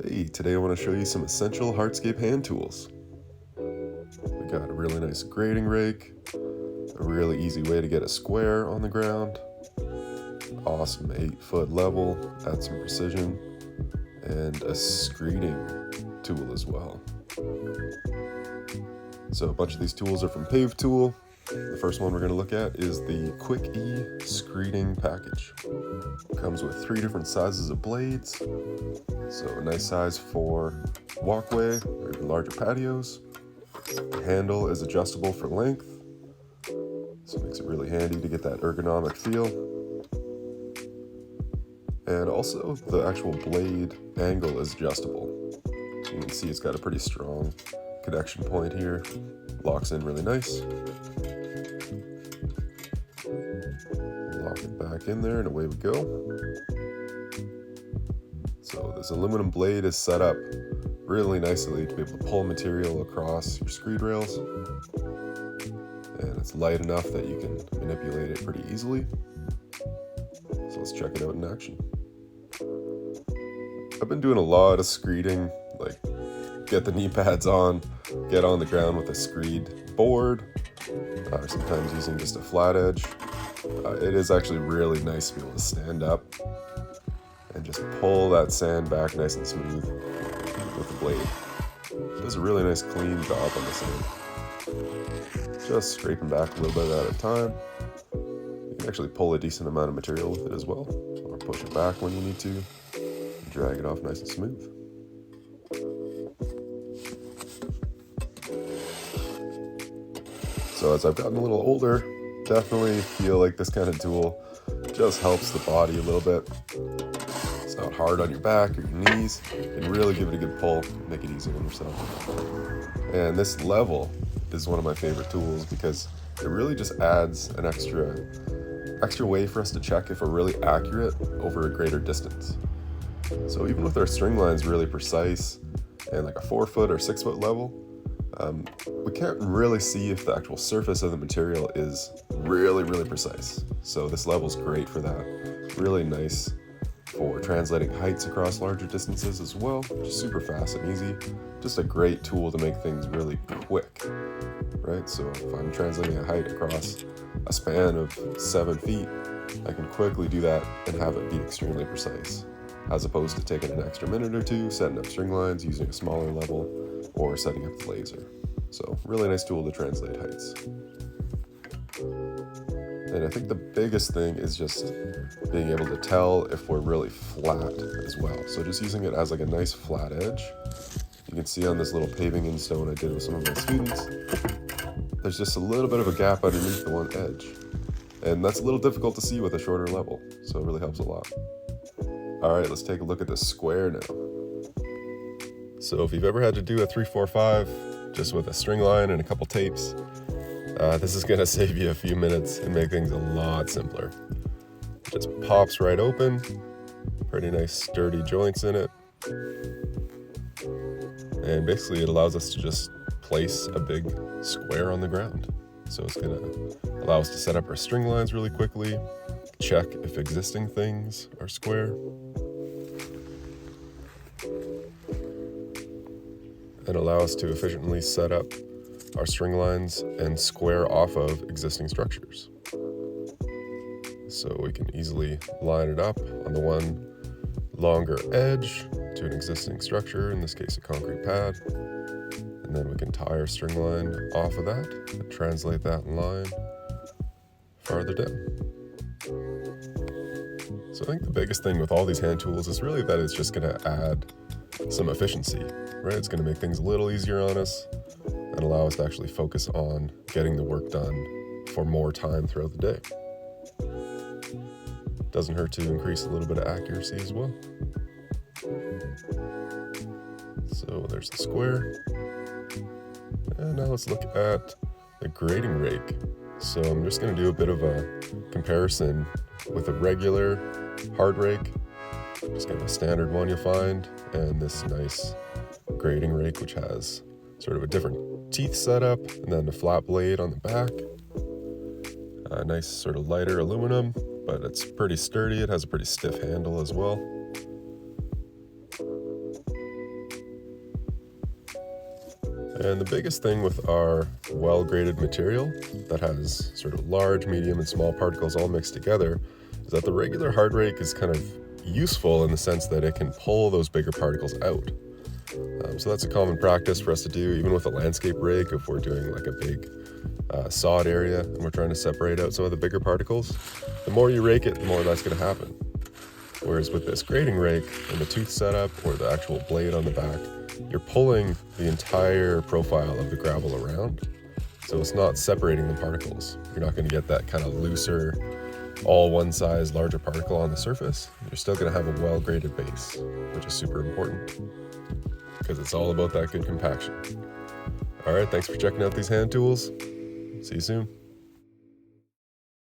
Hey, today I want to show you some essential Hardscape hand tools. We got a really nice grading rake, a really easy way to get a square on the ground, awesome 8-foot level, add some precision, and a screeding tool as well. So a bunch of these tools are from Pave Tool. The first one we're going to look at is the Quick E Screeding package. It comes with 3 different sizes of blades, so a nice size for walkway or even larger patios. The handle is adjustable for length, so it makes it really handy to get that ergonomic feel. And also the actual blade angle is adjustable. You can see it's got a pretty strong connection point here, locks in really nice. Lock it back in there and away we go. So this aluminum blade is set up really nicely to be able to pull material across your screed rails. And it's light enough that you can manipulate it pretty easily. So let's check it out in action. I've been doing a lot of screeding, like get the knee pads on, get on the ground with a screed board, sometimes using just a flat edge. It is actually really nice to be able to stand up and just pull that sand back nice and smooth with the blade. It does a really nice clean job on the sand. Just scraping back a little bit at a time. You can actually pull a decent amount of material with it as well, or push it back when you need to, and drag it off nice and smooth. So as I've gotten a little older, definitely feel like this kind of tool just helps the body a little bit. It's not hard on your back or your knees. You can really give it a good pull, make it easy on yourself. And this level is one of my favorite tools because it really just adds an extra way for us to check if we're really accurate over a greater distance. So even with our string lines really precise and like a 4-foot or 6-foot level, we can't really see if the actual surface of the material is really precise. So this level is great for that. Really nice for translating heights across larger distances as well. Just super fast and easy. Just a great tool to make things really quick, right? So if I'm translating a height across a span of 7 feet, I can quickly do that and have it be extremely precise, as opposed to taking an extra minute or two setting up string lines using a smaller level or setting up the laser. So really nice tool to translate heights. And I think the biggest thing is just being able to tell if we're really flat as well. So just using it as like a nice flat edge. You can see on this little paving in stone I did with some of my students, there's just a little bit of a gap underneath the one edge. And that's a little difficult to see with a shorter level, so it really helps a lot. All right, let's take a look at this square now. So if you've ever had to do a 3-4-5 just with a string line and a couple tapes, this is gonna save you a few minutes and make things a lot simpler. It just pops right open, pretty nice sturdy joints in it. And basically it allows us to just place a big square on the ground. So it's gonna allow us to set up our string lines really quickly, check if existing things are square, and allow us to efficiently set up our string lines and square off of existing structures. So we can easily line it up on the one longer edge to an existing structure, in this case a concrete pad, and then we can tie our string line off of that and translate that line farther down. So I think the biggest thing with all these hand tools is really that it's just gonna add some efficiency, right? It's gonna make things a little easier on us and allow us to actually focus on getting the work done for more time throughout the day. Doesn't hurt to increase a little bit of accuracy as well. So there's the square. And now let's look at the grading rake. So I'm just gonna do a bit of a comparison with a regular hard rake, just kind of a standard one you'll find, and this nice grading rake which has sort of a different teeth setup and then a flat blade on the back. A nice sort of lighter aluminum, but it's pretty sturdy. It has a pretty stiff handle as well. And the biggest thing with our well-graded material that has sort of large, medium, and small particles all mixed together is that the regular hard rake is kind of useful in the sense that it can pull those bigger particles out. So that's a common practice for us to do, even with a landscape rake. If we're doing like a big sod area and we're trying to separate out some of the bigger particles, the more you rake it, the more that's going to happen. Whereas with this grading rake and the tooth setup or the actual blade on the back, you're pulling the entire profile of the gravel around. So it's not separating the particles. You're not going to get that kind of looser, all one size, larger particle on the surface. You're still going to have a well-graded base, which is super important because it's all about that good compaction. All right, thanks for checking out these hand tools. See you soon.